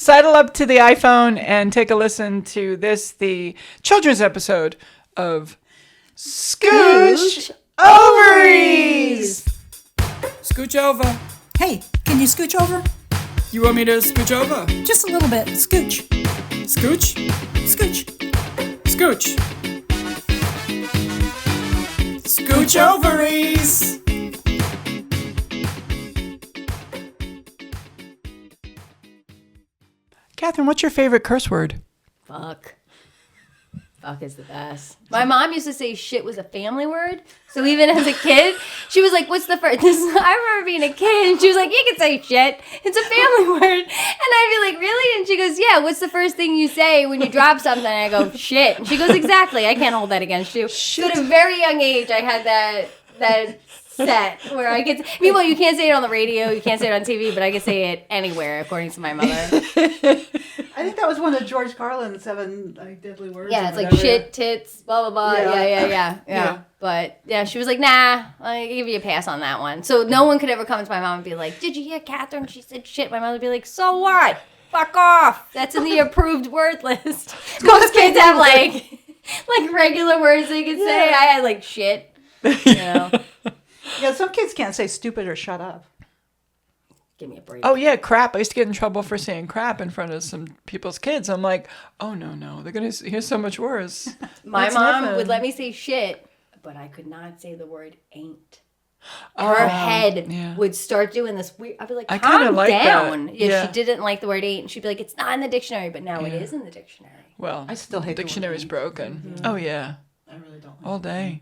Sidle up to the iPhone and take a listen to the children's episode of Scooch Ovaries. Scooch over. Hey, can you scooch over? You want me to scooch over? Just a little bit. Scooch. Scooch? Scooch. Scooch. Scooch Ovaries. Catherine, what's your favorite curse word? Fuck. Fuck is the best. My mom used to say shit was a family word. So even as a kid, she was like, what's the first? I remember being a kid and she was like, you can say shit. It's a family word. And I'd be like, really? And she goes, yeah, what's the first thing you say when you drop something? And I go, shit. And she goes, exactly. I can't hold that against you. Shit. So at a very young age, I had that set where I get to, meanwhile, you can't say it on the radio, you can't say it on TV, but I can say it anywhere, according to my mother. I think that was one of George Carlin's 7 deadly words. Yeah, it's like shit, tits, blah, blah, blah. Yeah. But yeah, she was like, nah, I'll give you a pass on that one. So no one could ever come to my mom and be like, did you hear Catherine? She said shit. My mother would be like, so what? Fuck off. That's in the approved word list. Most kids have like regular words they could say. I had like shit, you know. Yeah, some kids can't say stupid or shut up. Give me a break. Oh, yeah, crap. I used to get in trouble for saying crap in front of some people's kids. I'm like, oh, no. They're going to hear so much worse. My mom would let me say shit, but I could not say the word ain't. Her head would start doing this weird. I'd be like, calm down. Yeah, she didn't like the word ain't. And she'd be like, it's not in the dictionary, but now it is in the dictionary. Well, I still hate the dictionary's broken. Mm-hmm. Oh, yeah. I really don't. All day.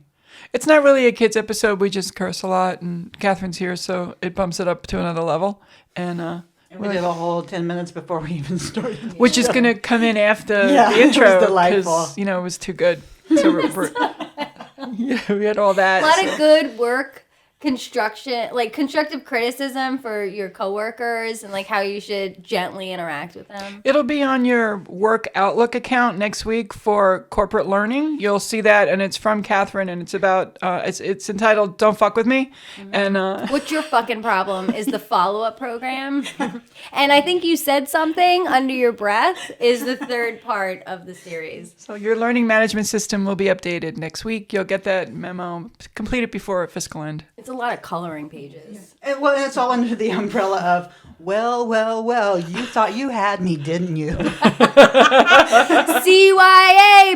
It's not really a kids episode. We just curse a lot, and Catherine's here, so it bumps it up to another level. And we did a whole 10 minutes before we even started. Which is going to come in after the intro. It was delightful. Because, it was too good. So we had all that. A lot of good work, constructive criticism for your coworkers and like how you should gently interact with them. It'll be on your work Outlook account next week for corporate learning. You'll see that, and it's from Catherine, and it's about it's entitled "Don't Fuck with Me." Mm-hmm. And what's your fucking problem is the follow-up program. And I think you said something under your breath is the third part of the series. So your learning management system will be updated next week. You'll get that memo. Complete it before fiscal end. It's a lot of coloring pages. And it's all under the umbrella of, well, you thought you had me, didn't you? CYA,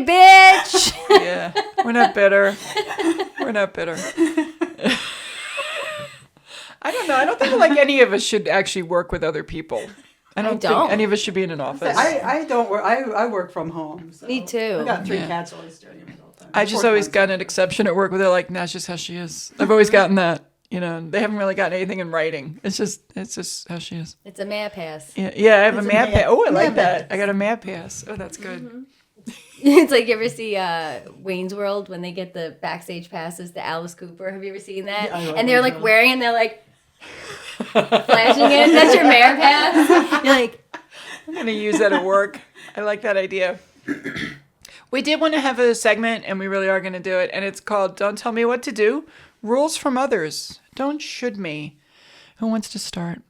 bitch! Yeah, we're not bitter. I don't know. I don't think like any of us should actually work with other people. I don't think any of us should be in an office. I don't work. I work from home. So. Me too. I got 3 cats always staring at me all the time. I just always got an exception at work where they're like, "That's just how she is." I've always gotten that. They haven't really gotten anything in writing. It's just how she is. It's a mad pass. Yeah, I have a mad pass. Oh, I like that. I got a mad pass. Oh, that's good. Mm-hmm. It's like, you ever see Wayne's World when they get the backstage passes to Alice Cooper? Have you ever seen that? Yeah, and they're like wearing it and they're like flashing it. That's your mayor pass. You're like, I'm going to use that at work. I like that idea. We did want to have a segment, and we really are going to do it, and it's called Don't Tell Me What to Do, Rules from Others. Don't should me. Who wants to start?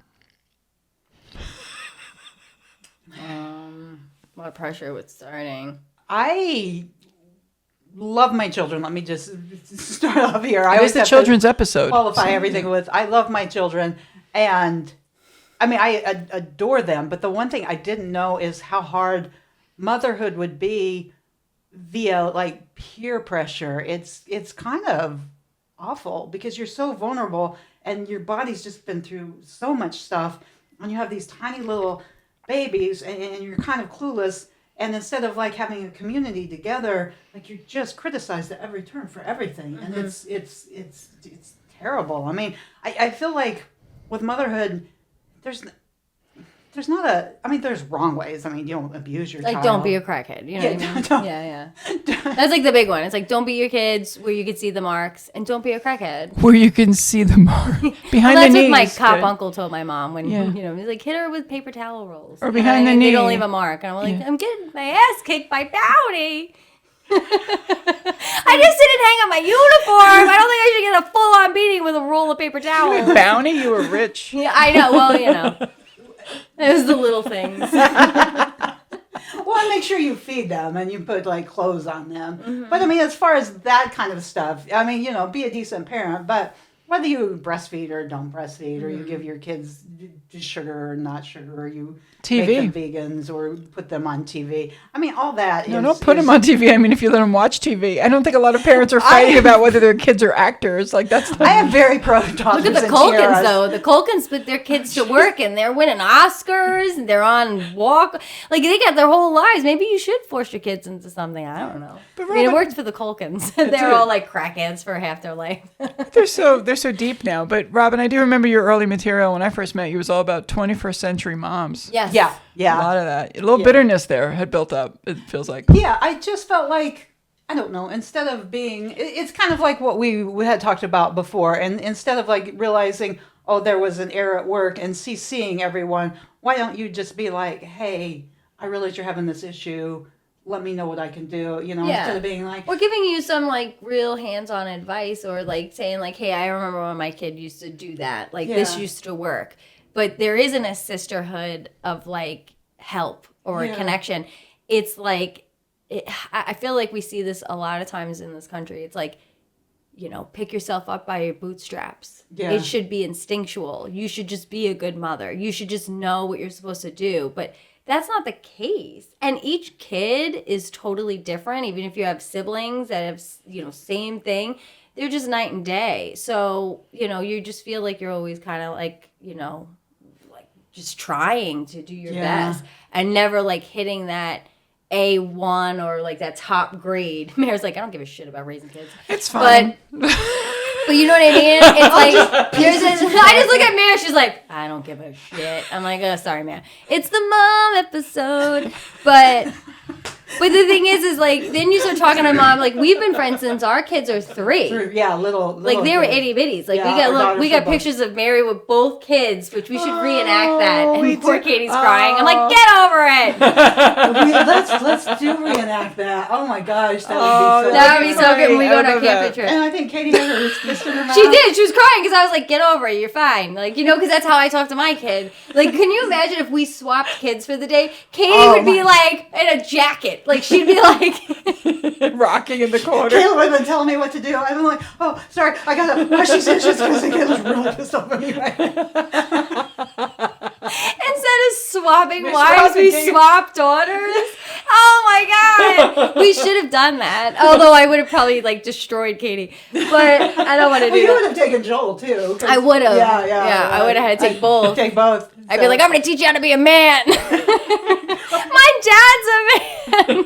a lot of pressure with starting. I love my children. Let me just start off here. It is the children's episode. Qualify everything with, I love my children, and I mean, I adore them, but the one thing I didn't know is how hard motherhood would be via like peer pressure. It's kind of awful because you're so vulnerable and your body's just been through so much stuff, and you have these tiny little babies and you're kind of clueless, and instead of like having a community together, like you're just criticized at every turn for everything. Mm-hmm. And it's terrible. I mean, I feel like with motherhood, there's not there's wrong ways. I mean, you don't abuse your child. Like, don't be a crackhead. You know what I mean? Yeah. That's like the big one. It's like, don't beat your kids where you can see the marks, and don't be a crackhead. Where you can see the mark behind the knees. That's what my cop uncle told my mom when, he's like, hit her with paper towel rolls. Or behind the knee. They don't leave a mark. And I'm like, I'm getting my ass kicked by Bounty. I just didn't hang up my uniform. I don't think I should get a full-on beating with a roll of paper towels. Bounty? You were rich. Yeah, I know. Well, It was the little things. Well, and make sure you feed them and you put like clothes on them. But I mean, as far as that kind of stuff, I mean, be a decent parent. But whether you breastfeed or don't breastfeed, or you give your kids sugar or not sugar, or you TV. make them vegans or put them on TV. I mean, all that. No, don't put them on TV. I mean, if you let them watch TV, I don't think a lot of parents are fighting about whether their kids are actors. Like that's. I am very pro toddlers. Look at the and Culkins, tiaras. though. The Culkins put their kids to work, and they're winning Oscars, and they're on walk. Like, they got their whole lives. Maybe you should force your kids into something. I don't know. But I mean, it Robin- worked for the Culkins. They're all like crackheads for half their life. They're so deep now. But Robin, I do remember your early material when I first met you. It was all about 21st century moms. Yes. Yeah, yeah. A lot of that. A little bitterness there had built up. It feels like. Yeah, I just felt like, I don't know, instead of being, it's kind of like what we had talked about before. And instead of like realizing, oh, there was an error at work and seeing everyone, why don't you just be like, hey, I realize you're having this issue. Let me know what I can do, instead of being like, Or giving you some like real hands-on advice, or like saying like, hey, I remember when my kid used to do that. Like this used to work. But there isn't a sisterhood of like help or a connection. It's like, I feel like we see this a lot of times in this country. It's like, pick yourself up by your bootstraps. Yeah. It should be instinctual. You should just be a good mother. You should just know what you're supposed to do. But that's not the case. And each kid is totally different. Even if you have siblings that have, same thing, they're just night and day. So, you just feel like you're always kind of like, like just trying to do your best and never like hitting that A1 or like that top grade. Mayor's like, I don't give a shit about raising kids. It's fine. But you know what I mean? It's like, I just look at Mare, she's like, I don't give a shit. I'm like, oh, sorry, Mare. It's the mom episode. But the thing is like, then you start talking to mom, like, we've been friends since our kids are 3. yeah, little Like, they were kids. itty bitties. Like, Yeah, we got pictures of Mary with both kids, which we should reenact that. And poor Katie's crying. I'm like, get over it. Let's do reenact that. Oh my gosh, that would be so That would be so good when we go on our I love that. camping trip. And I think Katie had her fist in her mouth. She did. She was crying because I was like, get over it. You're fine. Like, because that's how I talk to my kid. Like, can you imagine if we swapped kids for the day? Katie would be like in a jacket. Like, she'd be like, Rocking in the corner. Caleb would have been telling me what to do. I'm like, oh, sorry, I gotta wash these dishes because Caleb's really pissed off at me right now. instead of swapping wives, swapped we the- swapped daughters. Oh my God. We should have done that. Although I would have probably like destroyed Katie. But I don't want to Well, do you would that. have taken Joel too. 'Cause- I would have. Yeah, I would have had to take both. Take both. I'd be like, I'm going to teach you how to be a man. My dad's a man.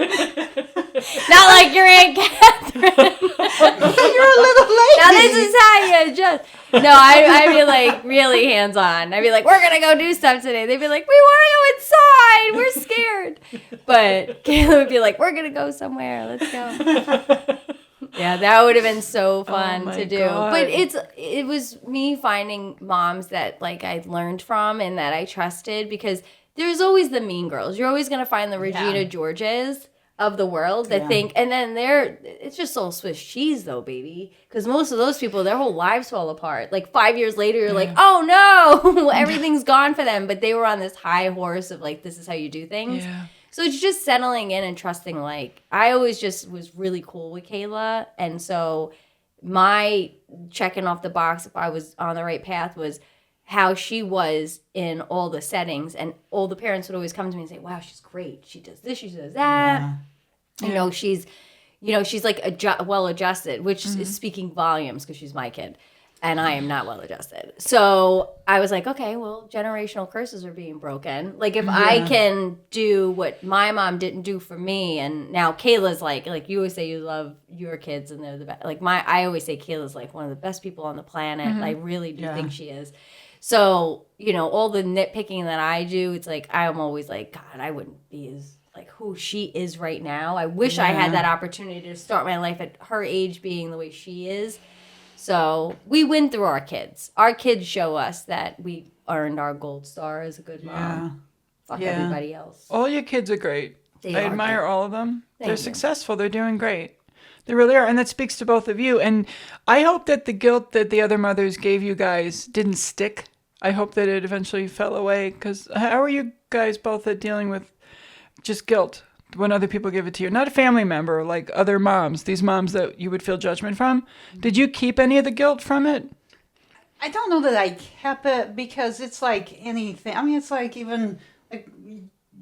Not like your Aunt Catherine. You're a little lady. Now this is how you adjust. No, I'd be like really hands-on. I'd be like, we're going to go do stuff today. They'd be like, we want to go inside. We're scared. But Kayla would be like, we're going to go somewhere. Let's go. Yeah, that would have been so fun my to do. God. But it was me finding moms that like I learned from and that I trusted, because there's always the mean girls. You're always going to find the Regina Georges of the world that think, and then it's just all Swiss cheese though, baby. Because most of those people, their whole lives fall apart. Like 5 years later, you're like, oh no, everything's gone for them. But they were on this high horse of like, this is how you do things. Yeah. So it's just settling in and trusting. Like, I always just was really cool with Kayla. And so my checking off the box, if I was on the right path, was how she was in all the settings. And all the parents would always come to me and say, wow, she's great. She does this, she does that. She's like well-adjusted, which is speaking volumes because she's my kid. And I am not well-adjusted. So I was like, okay, well, generational curses are being broken. Like, if I can do what my mom didn't do for me, and now Kayla's like you always say you love your kids and they're the best. Like, I always say Kayla's like one of the best people on the planet. I really do think she is. So, all the nitpicking that I do, it's like, I'm always like, God, I wouldn't be as like who she is right now. I wish I had that opportunity to start my life at her age being the way she is. So we win through our kids. Our kids show us that we earned our gold star as a good mom. Fuck everybody else. All your kids are great. They I are admire great. all of them. They're you. successful. They're doing great. They really are. And that speaks to both of you. And I hope that the guilt that the other mothers gave you guys didn't stick I hope that it eventually fell away. Because how are you guys both at dealing with just guilt when other people give it to you? Not a family member, like other moms, these moms that you would feel judgment from. Did you keep any of the guilt from it? I don't know that I kept it because it's like anything. I mean, it's like even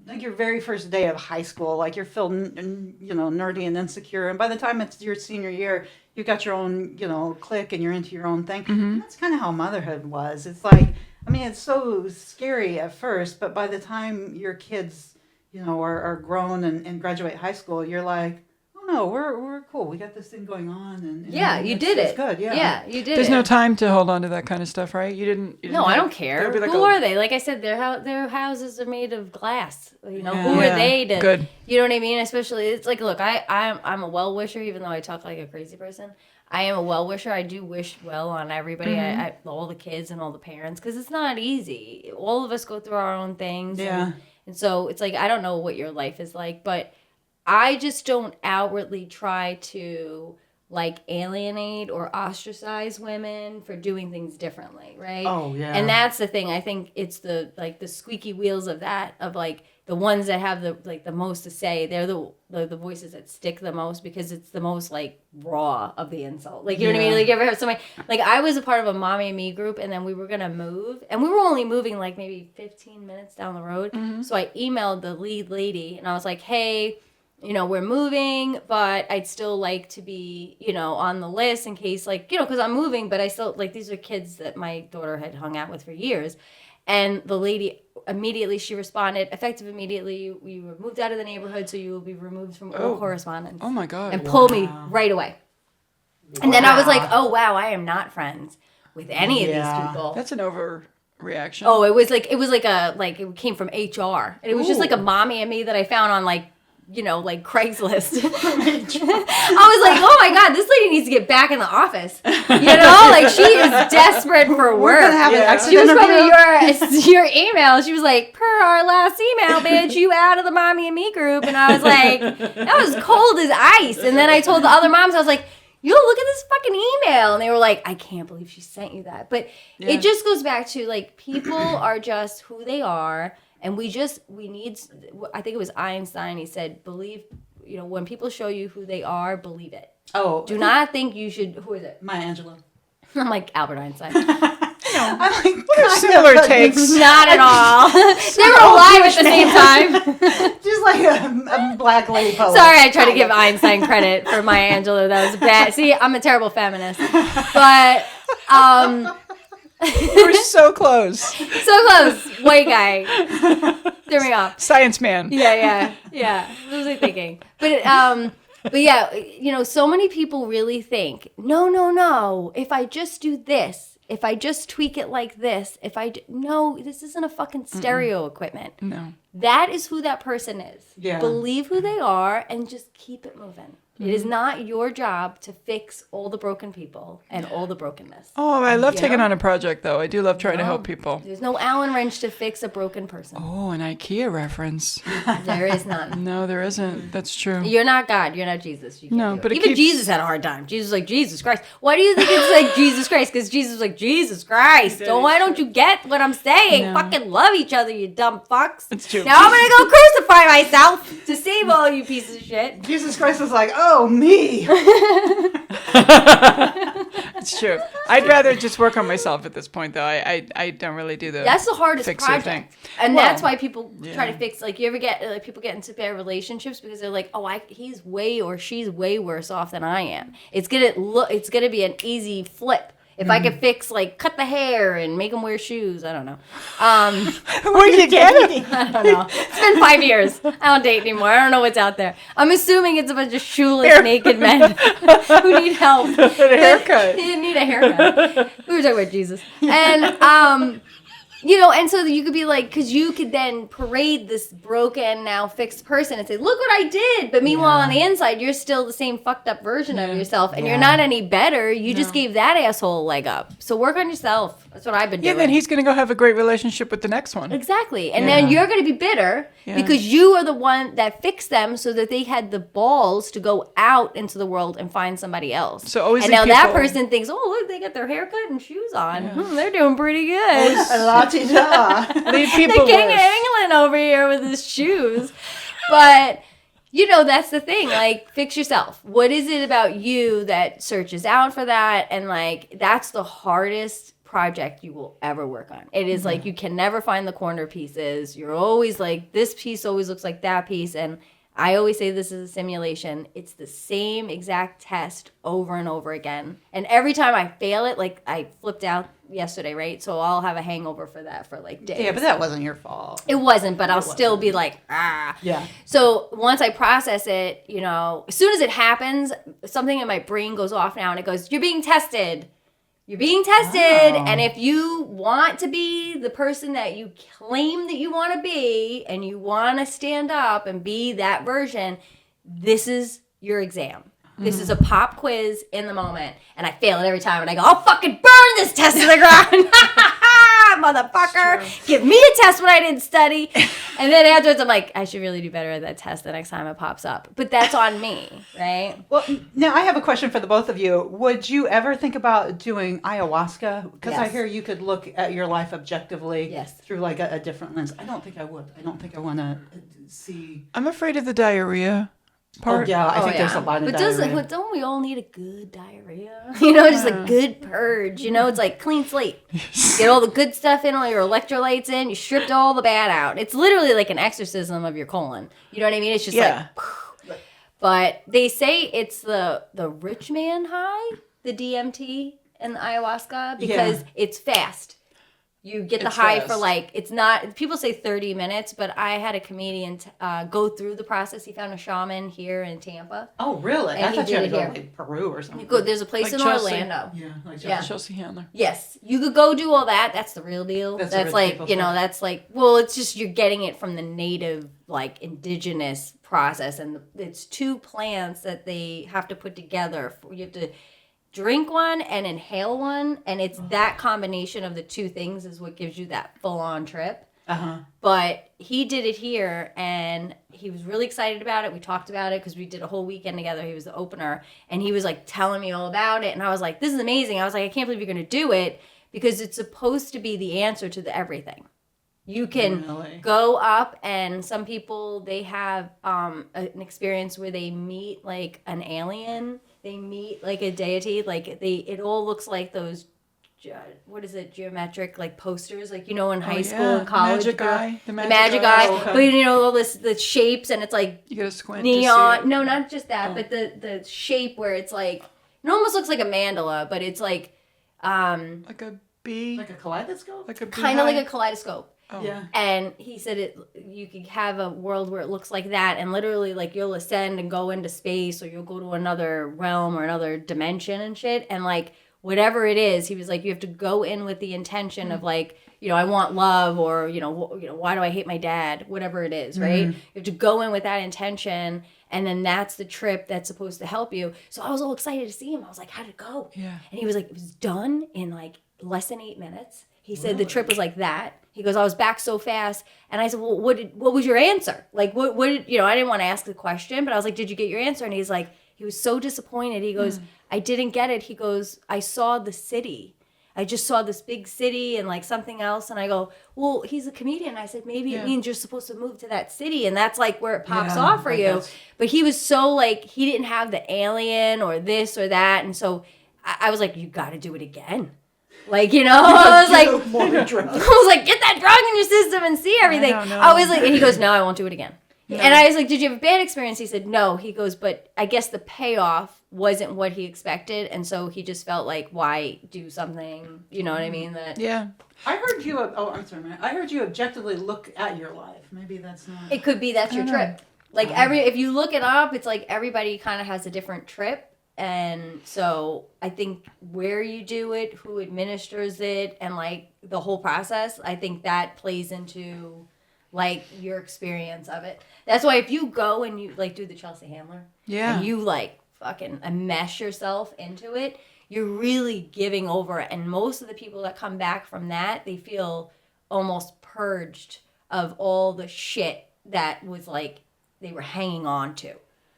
like your very first day of high school, like you're feeling, nerdy and insecure. And by the time it's your senior year, you've got your own, clique and you're into your own thing. And that's kind of how motherhood was. It's like, I mean, it's so scary at first, but by the time your kids, are grown and graduate high school, you're like, oh no, we're cool. We got this thing going on. And Yeah, you did it. It's good, yeah. Yeah, you did There's it. no time to hold on to that kind of stuff, right? You didn't No, I don't care. there'd be like Who a- are they? Like I said, their houses are made of glass. Who Yeah. are they to? Good. You know what I mean? Especially, it's like, look, I'm a well wisher, even though I talk like a crazy person. I am a well wisher. I do wish well on everybody, all the kids and all the parents, because it's not easy. All of us go through our own things. Yeah. And so it's like, I don't know what your life is like, but I just don't outwardly try to like alienate or ostracize women for doing things differently, right? Oh, yeah. And that's the thing. I think it's the squeaky wheels of that, of like the ones that have the most to say. They're the voices that stick the most because it's the most like raw of the insult. Like, you know what I mean? Like, you ever have somebody, like I was a part of a mommy and me group, and then we were gonna move, and we were only moving like maybe 15 minutes down the road. So I emailed the lead lady and I was like, hey, we're moving, but I'd still like to be, on the list in case, like, because I'm moving, but I still, like, these are kids that my daughter had hung out with for years. And the lady immediately, she responded, effective immediately, we were moved out of the neighborhood, so you will be removed from all correspondence. Oh my God. And pulled me right away. And then I was like, oh, wow, I am not friends with any of these people. That's an overreaction. Oh, it was like it came from HR. And it was just like a mommy and me that I found on like Craigslist. I was like, oh my God, this lady needs to get back in the office. Like she is desperate for work. Gonna have an exit She was interview. probably your email. She was like, per our last email, bitch, you out of the mommy and me group. And I was like, that was cold as ice. And then I told the other moms, I was like, look at this fucking email. And they were like, I can't believe she sent you that. But it just goes back to like, people are just who they are. And we need, I think it was Einstein, he said, believe, when people show you who they are, believe it. Oh. Do not think you should, who is it? Maya Angelou. I'm like Albert Einstein. I'm like, Similar takes. Not at all. They were alive at the same time. Just like a black lady poet. Sorry, I tried to give Einstein credit for Maya Angelou. That was bad. See, I'm a terrible feminist. But, We're so close. so close. White guy. Threw me off. Science man. Yeah. What was I thinking? But yeah, so many people really think, no. If I just do this, if I just tweak it like this, no, this isn't a fucking stereo equipment. No. That is who that person is. Yeah. Believe who they are and just keep it moving. It is not your job to fix all the broken people and all the brokenness. Oh, I love taking on a project, though. I do love trying to help people. There's no Allen wrench to fix a broken person. Oh, an IKEA reference. There is none. No, there isn't. That's true. You're not God. You're not Jesus. You can't No, do it. but it even keeps- Jesus had a hard time. Jesus was like, Jesus Christ. Why do you think it's like Jesus Christ? Because Jesus was like, Jesus Christ. So why don't you get what I'm saying? No. Fucking love each other, you dumb fucks. It's true. Now I'm going to go crucify myself to save all you pieces of shit. Jesus Christ was like, oh, me. It's true. I'd rather just work on myself at this point, though. I don't really do the That's the hardest fixer project. thing. And Well, that's why people try yeah. to fix, like, you ever get, like, people get into bad relationships because they're like, oh, he's way or she's way worse off than I am. It's gonna be an easy flip. If I could fix, like, cut the hair and make them wear shoes, I don't know. Where did you get it? I don't know. It's been 5 years. I don't date anymore. I don't know what's out there. I'm assuming it's a bunch of shoeless, naked men who need help. A haircut. They need a haircut. We were talking about Jesus. And, and so you could be like, because you could then parade this broken, now fixed person and say, look what I did. But meanwhile, on the inside, you're still the same fucked up version of yourself. And you're not any better. You just gave that asshole a leg up. So work on yourself. That's what I've been Yeah, doing. then he's going to go have a great relationship with the next one. Exactly. And then you're going to be bitter because you are the one that fixed them so that they had the balls to go out into the world and find somebody else. So always and leave now that people- person thinks, oh, look, they got their haircut and shoes on. They're doing pretty good. La-ti-da. Leave The people King of worse. England over here with his shoes. But, you know, that's the thing. Like, fix yourself. What is it about you that searches out for that? And, like, that's the hardest project you will ever work on. It is like you can never find the corner pieces. You're always like, this piece always looks like that piece. And I always say this is a simulation. It's the same exact test over and over again. And every time I fail it, like I flipped out yesterday, right? So I'll have a hangover for that for like days. Yeah, but that wasn't your fault. It wasn't, but I'll still be like, ah. Yeah. So once I process it, you know, as soon as it happens, something in my brain goes off now and it goes, you're being tested. You're being tested. Oh. And if you want to be the person that you claim that you want to be and you want to stand up and be that version, this is your exam. This is a pop quiz in the moment. And I fail it every time. And I go, I'll fucking burn this test to the ground. Motherfucker. Give me a test when I didn't study. And then afterwards, I'm like, I should really do better at that test the next time it pops up. But that's on me, right? Well, now I have a question for the both of you. Would you ever think about doing ayahuasca? Because I Yes. hear you could look at your life objectively Yes. through like a different lens. I don't think I would. I don't think I want to see. I'm afraid of the diarrhea part. Oh, yeah, I Oh, think there's a lot of but diarrhea. but don't we all need a good diarrhea? You know, just a good purge. You know, it's like clean slate. Get all the good stuff in, all your electrolytes in. You stripped all the bad out. It's literally like an exorcism of your colon. You know what I mean? It's just Yeah. like. But they say it's the rich man high, the DMT and the ayahuasca, because it's fast. You get the It's high fast. for like, it's not, people say 30 minutes, but I had a comedian go through the process. He found a shaman here in Tampa. Oh, really? And I he thought you had did to it go here. to like Peru or something. There's a place Like in Chelsea. Orlando. Yeah, like Yeah. Chelsea Handler. Yes, you could go do all that. That's the real deal. That's That's the rich like, people you know, stuff. that's like, well, it's just you're getting it from the native, like indigenous process. And it's two plants that they have to put together. You have to drink one and inhale one. And it's that combination of the two things is what gives you that full on trip. Uh-huh. But he did it here, and he was really excited about it. We talked about it because we did a whole weekend together. He was the opener, and he was like telling me all about it. And I was like, this is amazing. I was like, I can't believe you're going to do it because it's supposed to be the answer to the everything. You can Really? go up, and some people, they have an experience where they meet like an alien. They meet like a deity. Like it all looks like those what is it, geometric like posters, like, you know, in high school and college. Magic girl- eye. The The magic, magic eye. eye. okay. But you know, all the shapes, and it's like You gotta squint to see neon. it. No, not just that, but the shape where it's like, it almost looks like a mandala, but it's like Like a bee. Like a kaleidoscope? Like a kind of like a beehive. kaleidoscope. Oh. Yeah. And he said you could have a world where it looks like that, and literally like you'll ascend and go into space, or you'll go to another realm or another dimension and shit. And like whatever it is, he was like, you have to go in with the intention of like, you know, I want love, or you know, why do I hate my dad? Whatever it is, right? You have to go in with that intention, and then that's the trip that's supposed to help you. So I was all excited to see him. I was like, how'd it go? Yeah. And he was like, it was done in like less than 8 minutes. He said the trip was like that. He goes, I was back so fast. And I said, well, what was your answer? Like, what did, you know, I didn't want to ask the question, but I was like, did you get your answer? And he's like, he was so disappointed. He goes, I didn't get it. He goes, I saw the city. I just saw this big city and like something else. And I go, well, he's a comedian. I said, maybe it means you're supposed to move to that city. And that's like where it pops off for like you. that's- But he was so like, he didn't have the alien or this or that. And so I was like, you got to do it again. Like, you know, I was like, More drugs. I was like, get that drug in your system and see everything. don't know. I was like, and he goes, no, I won't do it again. And I was like, did you have a bad experience? He said, no. He goes, but I guess the payoff wasn't what he expected. And so he just felt like, why do something, you know what I mean? That Yeah. I heard you. I'm sorry, man. I heard you objectively look at your life. Maybe that's not. it could be that's your trip. Like if you look it up, it's like everybody kind of has a different trip. And so I think where you do it, who administers it, and like the whole process, I think that plays into like your experience of it. That's why if you go and you like do the Chelsea Handler, Yeah. and you like fucking enmesh yourself into it, you're really giving over. And most of the people that come back from that, they feel almost purged of all the shit that was like they were hanging on to.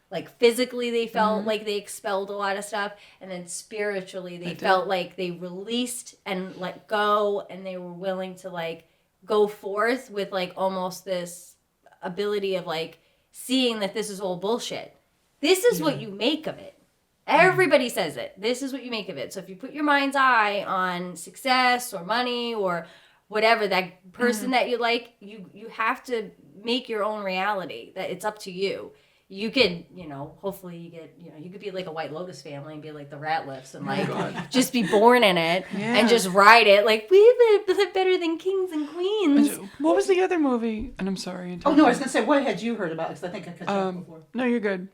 Like physically they felt like they expelled a lot of stuff, and then spiritually they felt like they released and let go, and they were willing to like go forth with like almost this ability of like seeing that this is all bullshit. This is what you make of it. Everybody says it. This is what you make of it. So if you put your mind's eye on success or money or whatever, that person that you like, you have to make your own reality. That it's up to you. You could, hopefully you get, you could be like a White Lotus family and be like the Ratliffs and like just be born in it and just ride it. Like, we live better than kings and queens. What was the other movie? And I'm sorry. Oh, no, I was going to say, what had you heard about? Because I think I cut you off before. No, you're good.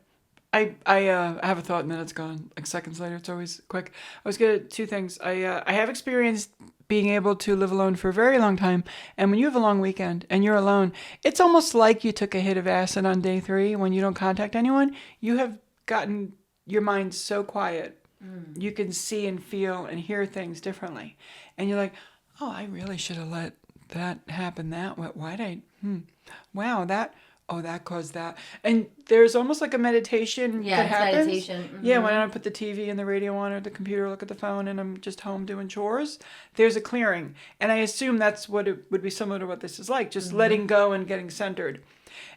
I have a thought and then it's gone. Like seconds later, it's always quick. I was good at two things. I have experienced being able to live alone for a very long time. And when you have a long weekend and you're alone, it's almost like you took a hit of acid on day 3 when you don't contact anyone. You have gotten your mind so quiet. You can see and feel and hear things differently. And you're like, oh, I really should have let that happen that way. Why'd I? Wow, that caused that. And there's almost like a meditation that happens. Meditation. Yeah, when I don't put the TV and the radio on or the computer, look at the phone, and I'm just home doing chores, there's a clearing. And I assume that's what it would be similar to what this is like, just letting go and getting centered.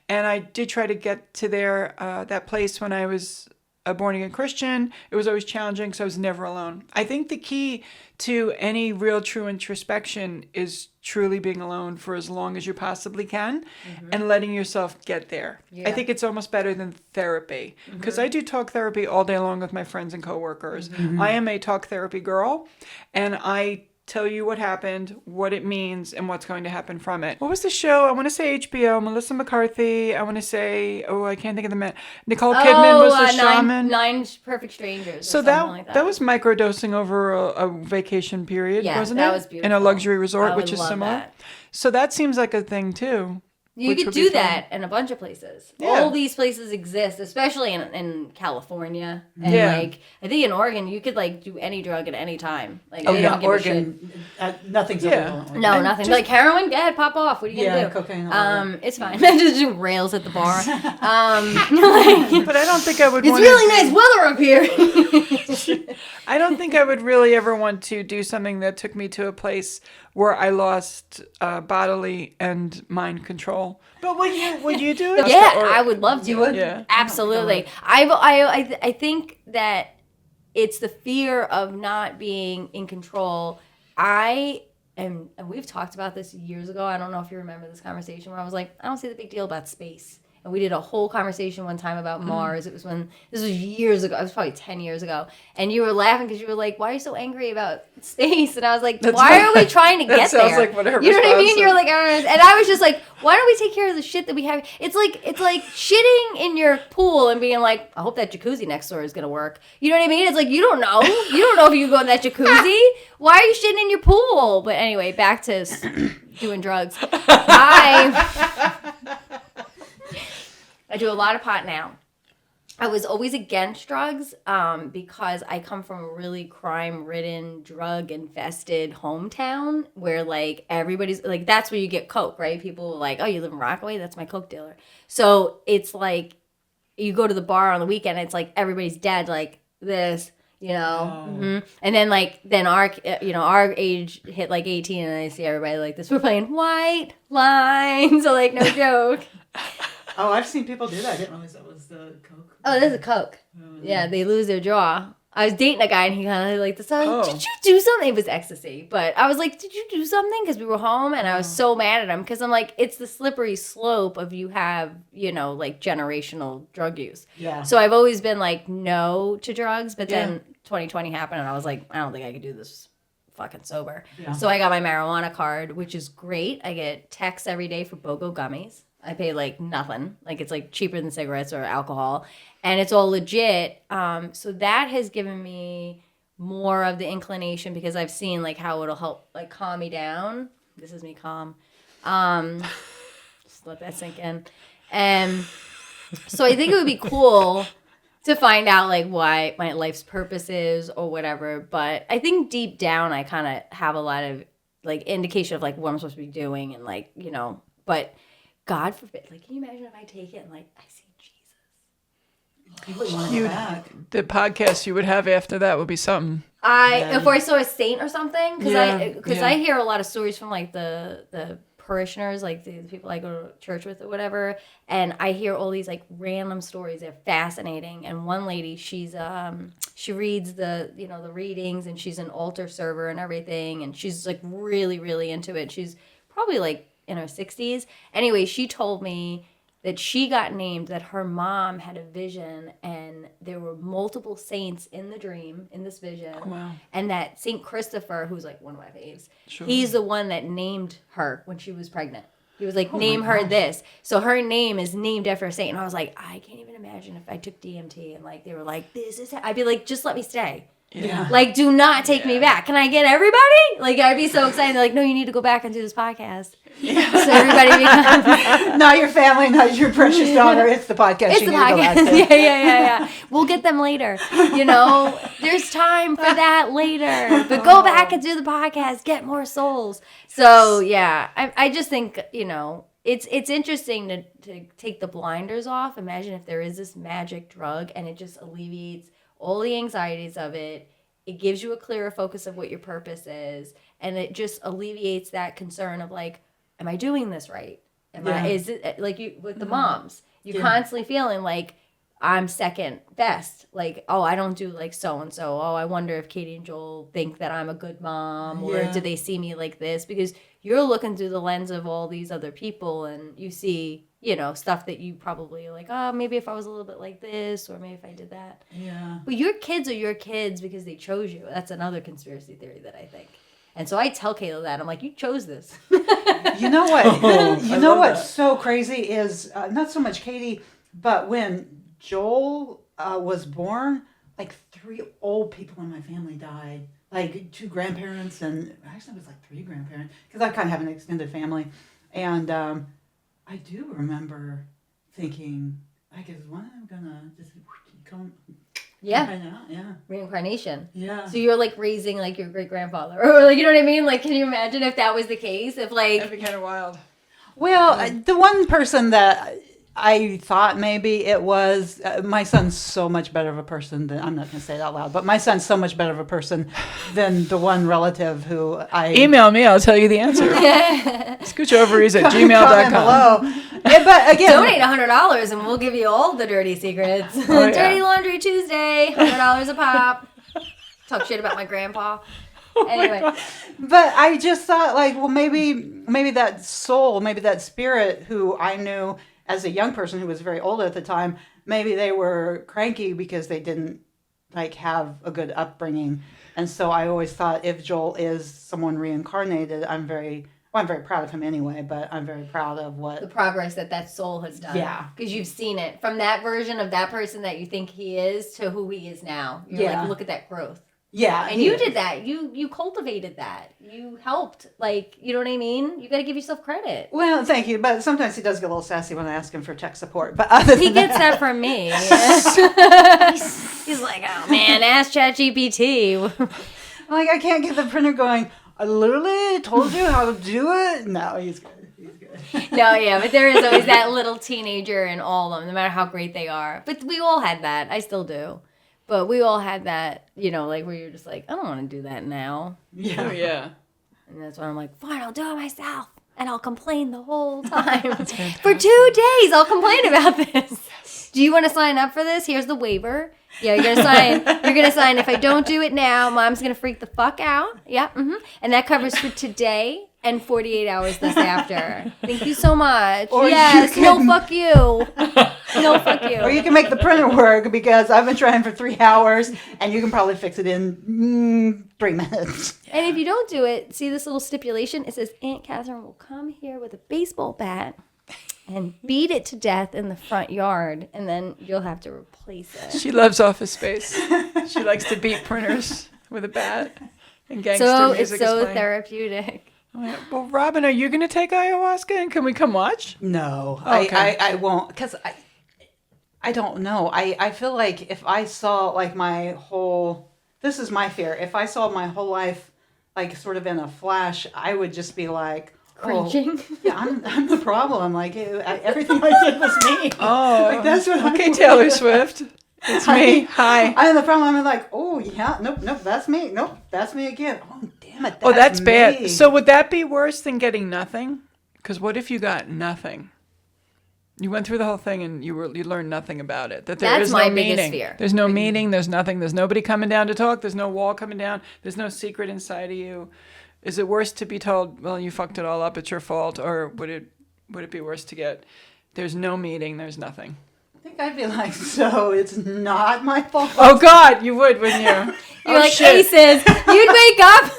And I did try to get to that place when I was a born-again Christian. It was always challenging because I was never alone. I think the key to any real true introspection is truly being alone for as long as you possibly can and letting yourself get there. I think it's almost better than therapy because I do talk therapy all day long with my friends and coworkers. I am a talk therapy girl, and I tell you what happened, what it means, and what's going to happen from it. What was the show? I want to say HBO, Melissa McCarthy. I want to say, I can't think of the man. Nicole Kidman was the shaman. Nine Perfect Strangers. So that was microdosing over a vacation period, wasn't it? That was beautiful. In a luxury resort, which is love similar. that. So that seems like a thing too. You could do that in a bunch of places. Yeah. All these places exist, especially in California. And like, I think in Oregon, you could like do any drug at any time. Like, they don't give Oregon, nothing's illegal. a shit. No, nothing. Like heroin, go ahead, pop off. What are you gonna do? Cocaine. It's fine. Just do rails at the bar. But I don't think I would It's want really nice weather up here. I don't think I would really ever want to do something that took me to a place where I lost bodily and mind control. But would you do it? Yeah, I would love to. You would? Yeah. Absolutely. I think that it's the fear of not being in control. And we've talked about this years ago. I don't know if you remember this conversation where I was like, I don't see the big deal about space. And we did a whole conversation one time about Mars. It was this was years ago. It was probably 10 years ago. And you were laughing because you were like, why are you so angry about space? And I was like, why are we trying to get there? That sounds like what her You know what I mean? response You're like, I don't understand. And I was just like, why don't we take care of the shit that we have? It's like shitting in your pool and being like, I hope that jacuzzi next door is going to work. You know what I mean? It's like, you don't know. You don't know if you can go in that jacuzzi. Why are you shitting in your pool? But anyway, back to doing drugs. I do a lot of pot now. I was always against drugs because I come from a really crime-ridden, drug-infested hometown where, like, everybody's, like, that's where you get coke, right? People are like, oh, you live in Rockaway? That's my coke dealer. So it's like you go to the bar on the weekend, and it's like everybody's dead like this, you know? And then our age hit, like, 18, and I see everybody like this. We're playing White Line, so, like, no joke. Oh, I've seen people do that. I didn't realize that was the Coke. Oh, there's a Coke. Yeah, they lose their jaw. I was dating a guy and he kind of like this. I was like, did you do something? It was ecstasy. But I was like, did you do something? Because we were home and I was so mad at him because I'm like, it's the slippery slope of you have, like generational drug use. Yeah. So I've always been like, no to drugs. But then 2020 happened and I was like, I don't think I could do this fucking sober. Yeah. So I got my marijuana card, which is great. I get texts every day for BOGO gummies. I pay like nothing. Like it's like cheaper than cigarettes or alcohol. And it's all legit. So that has given me more of the inclination because I've seen like how it'll help like calm me down. This is me calm. Just let that sink in. And so I think it would be cool to find out like why my life's purpose is or whatever. But I think deep down, I kind of have a lot of like indication of like what I'm supposed to be doing and like, you know, but God forbid, like, can you imagine if I take it and like I see Jesus? You wouldn't want to go back. The podcast you would have after that would be something. If I saw a saint or something, because Yeah. I hear a lot of stories from like the parishioners, like the people I go to church with or whatever, and I hear all these like random stories. They're fascinating. And one lady, she's she reads the readings, and she's an altar server and everything, and she's like really really into it. She's probably like in her 60s. Anyway, she told me that she got named, that her mom had a vision and there were multiple saints in the dream, in this vision. Wow. And that Saint Christopher, who's like one of my faves, Sure. he's the one that named her when she was pregnant. He was like, name her this. So her name is named after a saint. And I was like, I can't even imagine if I took DMT and like they were like, this is, I'd be like, just let me stay. Yeah. Like, do not take me back. Can I get everybody? Like, I'd be so excited. They're like, no, you need to go back and do this podcast. Yeah. So everybody becomes... Not your family, not your precious daughter. It's the podcast It's you the need to go back podcast. to. Yeah. We'll get them later. You know, there's time for that later. But go back and do the podcast. Get more souls. So, yeah, I just think, you know, it's interesting to take the blinders off. Imagine if there is this magic drug and it just alleviates all the anxieties of it. It gives you a clearer focus of what your purpose is, and it just alleviates that concern of like, am I doing this right? Is it like you with the moms? You're constantly feeling like I'm second best. Like, oh, I don't do like so and so. Oh, I wonder if Katie and Joel think that I'm a good mom, or do they see me like this? Because you're looking through the lens of all these other people, and you see, you know, stuff that you probably like, oh, maybe if I was a little bit like this, or maybe if I did that. Yeah. But your kids are your kids because they chose you. That's another conspiracy theory that I think. And so I tell Kayla that. I'm like, you chose this. You know what? You know what's so crazy is not so much Katie, but when Joel was born, like 3 old people in my family died. Like 2 grandparents, and actually it was like 3 grandparents, because I kind of have an extended family. And I do remember thinking, like, is one of them gonna just come? Yeah. Yeah. Reincarnation. Yeah. So you're like raising like your great grandfather, or like, you know what I mean? Like, can you imagine if that was the case? If like, That'd be kind of wild. Well, the one person that I thought maybe it was, my son's so much better of a person than, I'm not going to say it out loud, but my son's so much better of a person than the one relative who I... Email me, I'll tell you the answer. Scooch Ovaries at Comment gmail.com. below. Yeah, but again... donate $100 and we'll give you all the dirty secrets. yeah. Dirty Laundry Tuesday, $100 a pop. Talk shit about my grandpa. Anyway. But I just thought, like, well, maybe that soul, maybe that spirit who I knew as a young person who was very old at the time, maybe they were cranky because they didn't, like, have a good upbringing. And so I always thought if Joel is someone reincarnated, I'm very proud of him anyway, but I'm very proud of what... The progress that soul has done. Yeah. Because you've seen it. From that version of that person that you think he is to who he is now. You're like, look at that growth. Yeah. And you did that. You cultivated that. You helped. Like, you know what I mean? You got to give yourself credit. Well, thank you. But sometimes he does get a little sassy when I ask him for tech support. But other than He gets that from me. He's like, oh man, ask ChatGPT. like, I can't get the printer going, I literally told you how to do it. No, he's good. He's good. No, yeah, but there is always that little teenager in all of them, no matter how great they are. But we all had that. I still do. But we all had that, you know, like where you're just like, I don't want to do that now. Yeah. Oh, yeah. And that's when I'm like, fine, I'll do it myself. And I'll complain the whole time. For 2 days, I'll complain about this. Do you want to sign up for this? Here's the waiver. Yeah, you're gonna sign. You're gonna sign. If I don't do it now, Mom's gonna freak the fuck out. Yeah, and that covers for today and 48 hours this after. Thank you so much. Or yes. you can- No, fuck you. No, fuck you. Or you can make the printer work because I've been trying for 3 hours and you can probably fix it in 3 minutes. And if you don't do it, see this little stipulation? It says Aunt Catherine will come here with a baseball bat and beat it to death in the front yard, and then you'll have to replace it. She loves Office Space. She likes to beat printers with a bat and gangster So it's music is so playing. therapeutic. I'm like, well, Robin, are you going to take ayahuasca and can we come watch? No, Okay. I won't because I don't know. I feel like if I saw like my whole, this is my fear. If I saw my whole life like sort of in a flash, I would just be like, Cringing. yeah, I'm the problem. Like everything I did was me. Oh, Like that's what okay, I'm Taylor Swift. It's me. Hi. I'm the problem. I'm like, oh yeah, nope, that's me. Nope, that's me again. Oh damn it. Oh, that's bad. me. So would that be worse than getting nothing? Because what if you got nothing? You went through the whole thing and you learned nothing about it. That there That's is my no biggest meaning. fear. There's no meaning. There's nothing. There's nobody coming down to talk. There's no wall coming down. There's no secret inside of you. Is it worse to be told, well, you fucked it all up, it's your fault, or would it be worse to get, there's no meaning, there's nothing? I think I'd be like, so it's not my fault. Oh God, you would, wouldn't you? You're like aces. You'd wake up,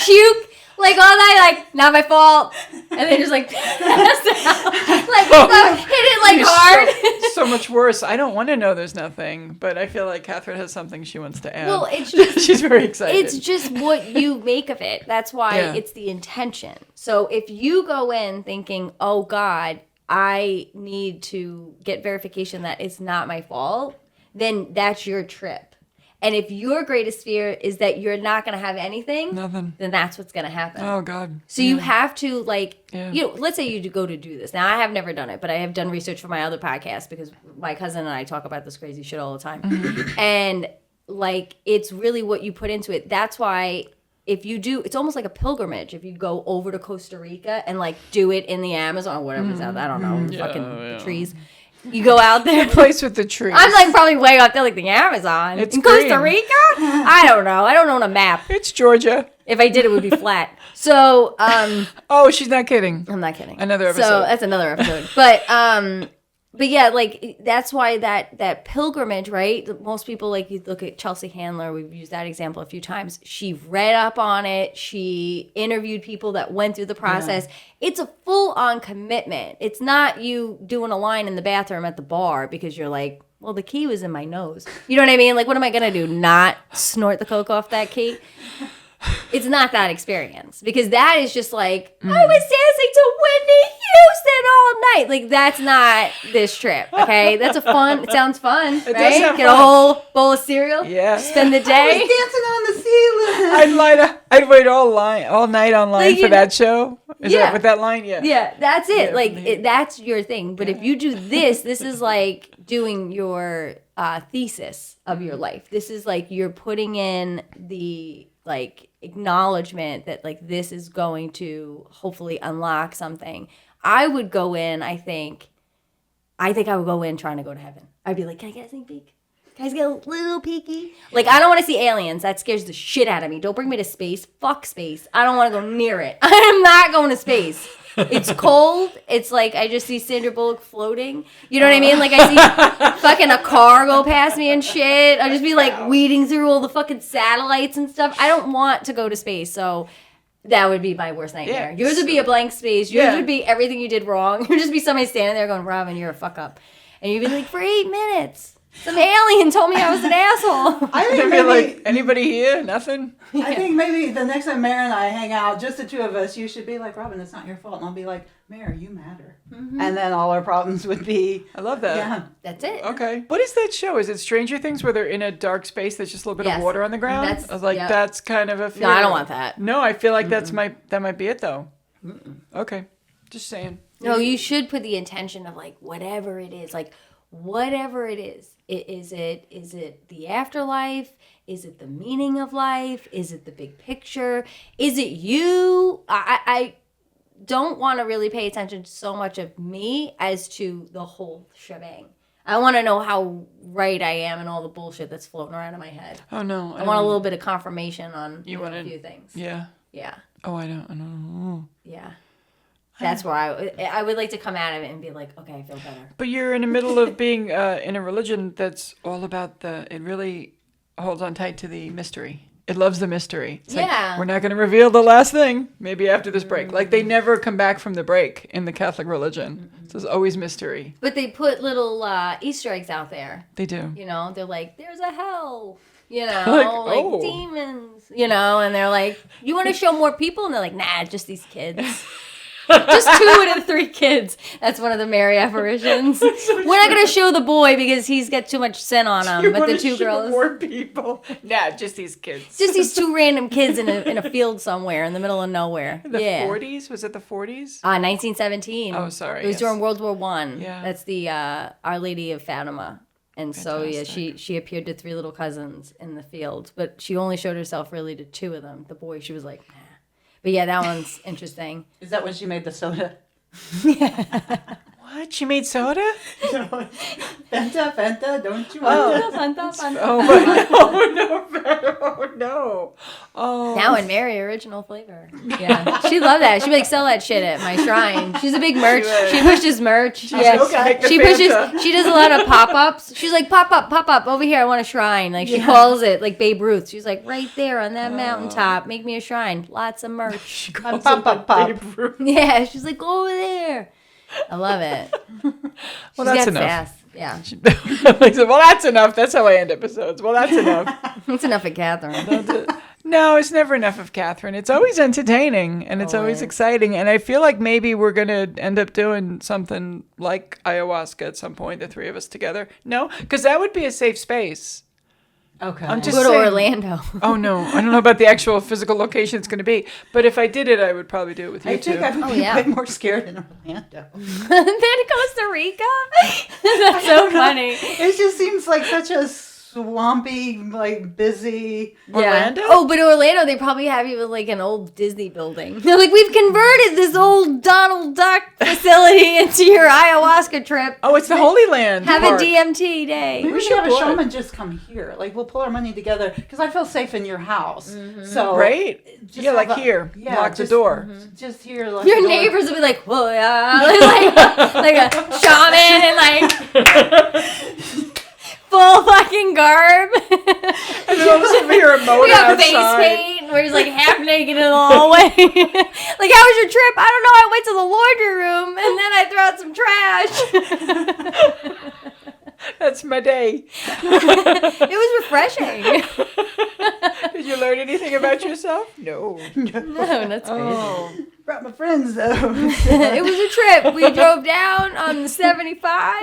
puke, like all night, like, not my fault. And then just like, pass out. Like, hit it like You're hard. so much worse. I don't want to know there's nothing, but I feel like Catherine has something she wants to add. Well, it's just, She's very excited. it's just what you make of it. That's why Yeah. it's the intention. So if you go in thinking, oh God, I need to get verification that it's not my fault, then that's your trip. And if your greatest fear is that you're not going to have anything, Nothing. then that's what's going to happen. Oh God. So you have to Yeah. let's say you go to do this. Now I have never done it, but I have done research for my other podcast because my cousin and I talk about this crazy shit all the time. Mm-hmm. And like, it's really what you put into it. That's why if you do, it's almost like a pilgrimage. If you go over to Costa Rica and like do it in the Amazon or whatever's out there, I don't know, the trees. You go out there. Place with the trees. I'm like probably way out there, like the Amazon. It's in Costa green. Rica? I don't know. I don't own a map. It's Georgia. If I did, it would be flat. So, Oh, she's not kidding. I'm not kidding. Another So episode. that's another episode. But yeah, like that's why that pilgrimage, right? Most people, like you look at Chelsea Handler, we've used that example a few times. She read up on it. She interviewed people that went through the process. Yeah. It's a full-on commitment. It's not you doing a line in the bathroom at the bar because you're like, well, the key was in my nose. You know what I mean? Like, what am I going to do? Not snort the coke off that key? It's not that experience because that is just like, I was dancing to Whitney Houston all night. Like, that's not this trip, okay? That's it sounds fun, does right? sound Get fun. a whole bowl of cereal, Yeah. spend the I day. was dancing on the ceiling. I'd wait all night online Like, for you that show. Is Yeah. that with that line? Yeah. Yeah, that's it. Yeah, Like, that's your thing. But if you do this is like doing your thesis of your life. This is like you're putting in the like acknowledgement that like this is going to hopefully unlock something. I would go in, I think I would go in trying to go to heaven. I'd be like, can I get a sneak peek? Can I get a little peeky? Like, I don't want to see aliens. That scares the shit out of me. Don't bring me to space. Fuck space. I don't want to go near it. I'm not going to space. It's cold. It's like I just see Sandra Bullock floating. You know what I mean? Like I see fucking a car go past me and shit. I'll just be like weeding through all the fucking satellites and stuff. I don't want to go to space. So that would be my worst nightmare. Yeah. Yours would be a blank space. Yours Yeah. would be everything you did wrong. You'd just be somebody standing there going, Robin, you're a fuck up. And you'd be like, for 8 minutes. Some alien told me I was an asshole. I I'd think be maybe, like, anybody here? Nothing? I think maybe the next time Mare and I hang out, just the two of us, you should be like, Robin, it's not your fault. And I'll be like, Mare, you matter. Mm-hmm. And then all our problems would be, I love that. yeah. That's it. Okay. What is that show? Is it Stranger Things where they're in a dark space? There's just a little bit Yes. of water on the ground? That's- I was like, yep. that's kind of a fear. No, I don't want that. No, I feel like that might be it though. Okay. Just saying. No, you should put the intention of like whatever it is, like whatever it is. Is it the afterlife? Is it the meaning of life? Is it the big picture? Is it you? I don't want to really pay attention to so much of me as to the whole shebang. I want to know how right I am and all the bullshit that's floating around in my head. Oh no. I want a little bit of confirmation on You a wanna- few things. Yeah. Yeah. Oh, I don't. Yeah. That's where I would like to come out of it and be like, okay, I feel better. But you're in the middle of being in a religion that's all about it really holds on tight to the mystery. It loves the mystery. It's like, Yeah. we're not going to reveal the last thing. Maybe after this break. Like they never come back from the break in the Catholic religion. So it's always mystery. But they put little Easter eggs out there. They do. You know, they're like, there's a hell. You know, Like, like oh. demons. You know, and they're like, you want to show more people? And they're like, nah, just these kids. Just 2 out of 3 kids. That's one of the Mary apparitions. We're not gonna show the boy because he's got too much sin on him. But the 2 girls, More people. Nah, just these kids. just these 2 random kids in a field somewhere in the middle of nowhere. The yeah. 40s? Was it the 40s? 1917. Oh, sorry, It was yes. during World War One. Yeah. That's the Our Lady of Fatima. And so yeah, Fantastic. she appeared to 3 little cousins in the field, but she only showed herself really to 2 of them. The boy, she was like, nah. But yeah, that one's interesting. Is that when she made the soda? What? She made soda? Fanta, don't you want Oh, my, oh no. Oh. Now in Mary original flavor. Yeah, she loved that. She'd be like, sell that shit at my shrine. She's a big merch. She pushes merch. Yeah, Make the she Fanta. pushes. She does a lot of pop ups. She's like, pop up over here. I want a shrine. Like she calls it like Babe Ruth. She's like, right there on that mountaintop. Make me a shrine. Lots of merch. Pop, pop, pop. Yeah, she's like, go over there. I love it. Well, that's got enough. sass. Yeah, Well, that's enough. That's how I end episodes. Well, that's enough. it's enough of Catherine. No, it's never enough of Catherine. It's always entertaining and it's always exciting. And I feel like maybe we're going to end up doing something like ayahuasca at some point, the 3 of us together. No, because that would be a safe space. Okay. I'm just Go to saying- Orlando. Oh, no. I don't know about the actual physical location it's going to be. But if I did it, I would probably do it with you, I too. think I would be yeah. way more scared in Orlando. Then Costa Rica. That's so funny. It just seems like such a swampy, like busy. Orlando? Oh, but Orlando, they probably have you in like an old Disney building. They're like, we've converted this old Donald Duck facility into your ayahuasca trip. Oh, it's the Holy Land. Have Park. a DMT day. We should should have a book. shaman just come here. Like we'll pull our money together because I feel safe in your house. So Right? just Yeah, like have a- here. yeah, Lock the just- door. Just here. Like Your neighbors will be like, whoa, yeah. like a shaman and like full fucking garb. And then all of a sudden we hear a motor We got face outside. paint. We're just like half naked in the hallway. Like, how was your trip? I don't know. I went to the laundry room and then I threw out some trash. That's my day. It was refreshing. Did you learn anything about yourself? No. No, that's crazy. Oh. Brought my friends though. It was a trip. We drove down on the 75.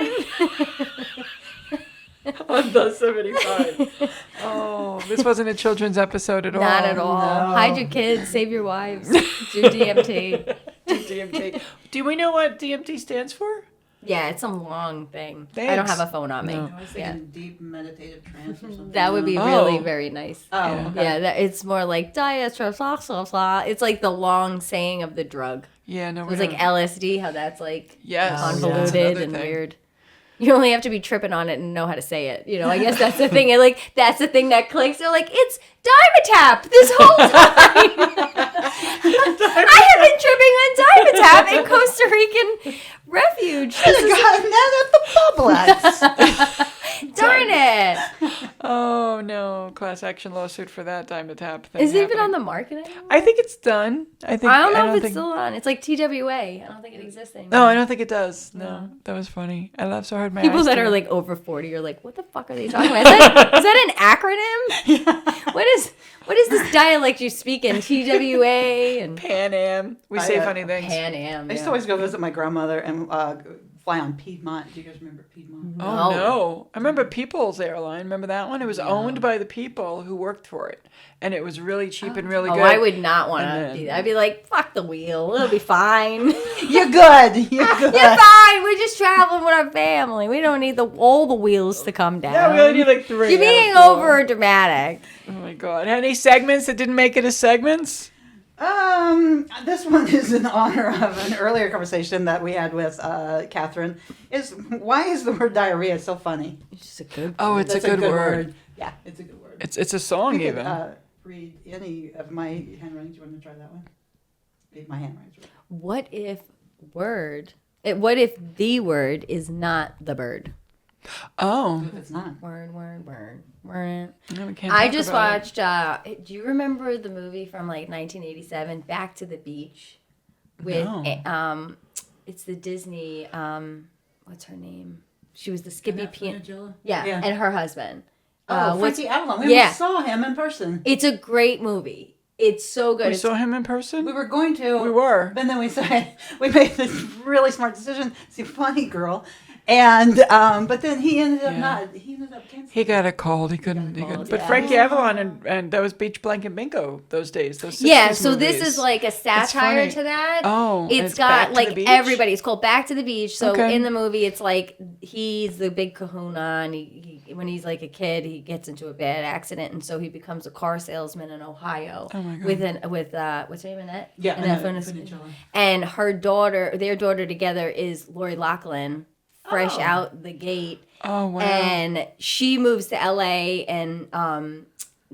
On the 75. Oh, this wasn't a children's episode at all. Not at all. No. Hide your kids. Save your wives. Do DMT. DMT. Do we know what DMT stands for? Yeah, it's some long thing. I Thanks. don't have a phone on me. No. I was Yeah. thinking deep meditative trance or something. That would be Oh. really very nice. Oh, Yeah. okay. Yeah, it's more like diastrobosla. It's like the long saying of the drug. Yeah, no, It we was like don't. LSD, how that's like Yes. Oh, convoluted that's another and thing. weird. You only have to be tripping on it and know how to say it. You know, I guess that's the thing. And like that's the thing that clicks. They're like, it's Dimetap this whole time. I have been tripping on Dimetap in Costa Rican refuge. This Should is, have gotten that at the Publix. darn it. Oh, no. Class action lawsuit for that Dimetap thing. Is it even happening. on the market anymore? I think it's done. I think. I don't know if it's think... still on. It's like TWA. I don't think it exists anymore. No, I don't think it does. No, that was funny. I laughed so hard. My People eyes that did. are like over 40 are like, what the fuck are they talking about? Is that an acronym? What is this dialect you speak in? TWA and Pan Am. We say funny things. Pan Am. I used to always go visit my grandmother and fly on Piedmont. Do you guys remember Piedmont? Oh No. no! I remember People's Airline. Remember that one? It was owned by the people who worked for it, and it was really cheap and really Oh, good. I would not want And to then- do that. I'd be like, fuck the wheel. It'll be fine. You're good. You're good. You're fine. We're just traveling with our family. We don't need all the wheels to come down. Yeah, we only need like 3. You're being over dramatic. Oh my god! Any segments that didn't make it as segments? This one is in honor of an earlier conversation that we had with Catherine. Is why is the word diarrhea so funny? It's just a good. Oh, it's That's a good word. Yeah, it's a good word. It's a song You could, even. read any of my handwriting. Do you want to try that one? Read my handwriting. What if what if the word is not the bird? Oh, If it's not. Word. no, we can't I talk just about it. watched. Do you remember the movie from like 1987, Back to the Beach? With No. it's the Disney. What's her name? She was the Skippy piano. Yeah. Yeah, and her husband. Oh, what's Frankie Avalon. We yeah. almost saw him in person. It's a great movie. It's so good. We saw him in person? We were going to. We were. But then we made this really smart decision. It's a funny girl. And but then he ended up not. He ended up canceling. He got a cold. He couldn't. But yeah. Frankie Avalon and that was Beach Blanket Bingo those days. Those 60s Yeah, so movies. this is like a satire funny. to that. Oh, and it's it's Back got to like the Beach? everybody. It's called Back to the Beach. So Okay. in the movie, it's like he's the big kahuna, and he when he's like a kid, he gets into a bad accident, and so he becomes a car salesman in Ohio. Oh my God. With what's her name, Annette? Yeah, Annette Annette Funicello. Funicello. And their daughter together is Lori Loughlin, fresh out the gate. Oh, wow. And she moves to LA, and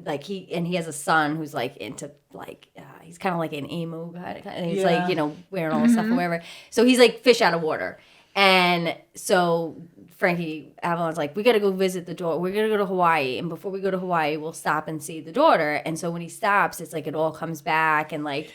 like he has a son who's like into like he's kind of like an emo guy. And he's like, you know, wearing all this stuff or whatever. So he's like fish out of water. And so Frankie Avalon's like, we got to go visit the daughter. We're going to go to Hawaii. And before we go to Hawaii, we'll stop and see the daughter. And so when he stops, it's like it all comes back. And like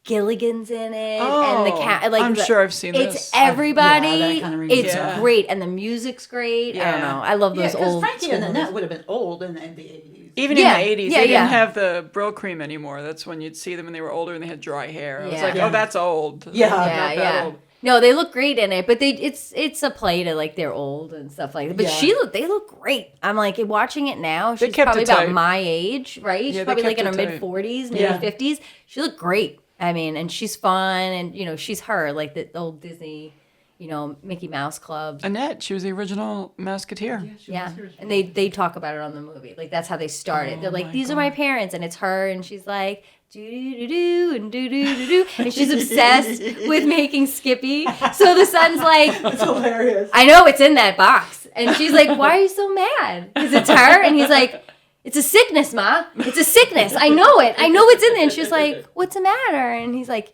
Gilligan's in it. And the cat. Like, I'm sure I've seen it's this. everybody. Yeah, that kind of rings it's a bell. great. And the music's great. I don't know. I love Yeah, those because old Frankie school and movies. Annette would have been old in the 80s. Even Yeah, in the 80s, yeah, they yeah. didn't have the Brill cream anymore. That's when you'd see them when they were older and they had dry hair. I was Yeah. like, oh, that's old. Yeah. Not Yeah, that yeah. old. No, they look great in it, but it's a play to like they're old and stuff like that. But Yeah. they look great. I'm like watching it now. They She's kept probably it about tight. my age, right? Yeah, She's they probably like in her kept it mid tight. 40s, maybe Yeah. 50s. She looked great. I mean, and she's fun, and you know, she's her like the old Disney, you know, Mickey Mouse clubs. Annette, she was the original Musketeer. Yeah, and they talk about it on the movie. Like that's how they started. They're like, my these are my parents, and it's her, and she's like, do do do and do do do do, and she's obsessed with making Skippy. So the son's like, It's hilarious. I know it's in that box, and she's like, why are you so mad? Because it's her, and he's like, it's a sickness, Ma. It's a sickness. I know it. I know it's in there. And she's like, what's the matter? And he's like,